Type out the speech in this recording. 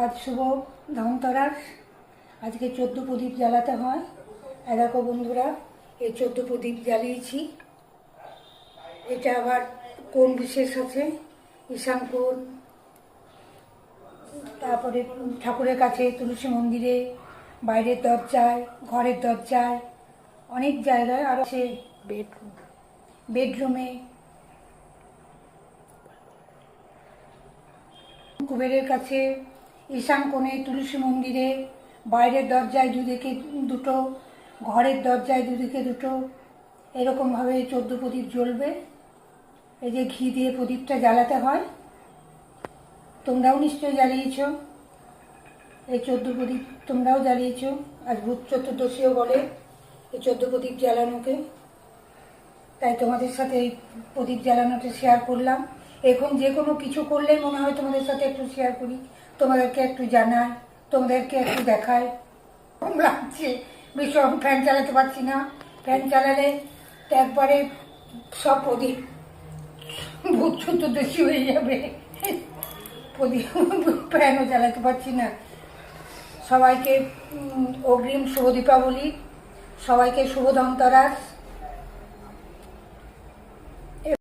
আজ শুভ ধনতেরাস। আজকে 14 প্রদীপ জ্বালাতে হয়। দেখো বন্ধুরা, এই 14 প্রদীপ জ্বালিয়েছি। এটা আবার কোণ বিশেষ আছে, ঈশান কোণ, তারপরে ঠাকুরের কাছে, তুলসী মন্দিরে, বাইরের দরজায়, ঘরের দরজায়, অনেক জায়গায়, আর আছে বেডরুমে, কুবেরের কাছে, ঈশান কোণে, তুলসী মন্দিরে, বাইরের দরজায় দুদিকে দুটো, ঘরের দরজায় দুদিকে দুটো, এরকমভাবে 14 প্রদীপ জ্বলবে। এই যে ঘি দিয়ে প্রদীপটা জ্বালাতে হয়, তোমরাও নিশ্চয়ই জ্বালিয়েছ। এই 14 প্রদীপ তোমরাও জ্বালিয়েছ। আজ ভূত চতুর্দশীও বলে এই 14 প্রদীপ জ্বালানোকে। তাই তোমাদের সাথে এই প্রদীপ জ্বালানোটা শেয়ার করলাম। এখন যে কোনো কিছু করলেই মনে হয় তোমাদের সাথে একটু শেয়ার করি, তোমাদেরকে একটু জানাই, তোমাদেরকে একটু দেখাই। কম লাগছে, ভীষণ। ফ্যান চালাতে পারছি না। ফ্যান চালালে তো একবারে সব প্রদীপ ভূত চতুর্দশী হয়ে যাবে। প্রদীপ, ফ্যানও চালাতে পারছি না। সবাইকে অগ্রিম শুভ দীপাবলি, সবাইকে শুভ ধনতেরাস।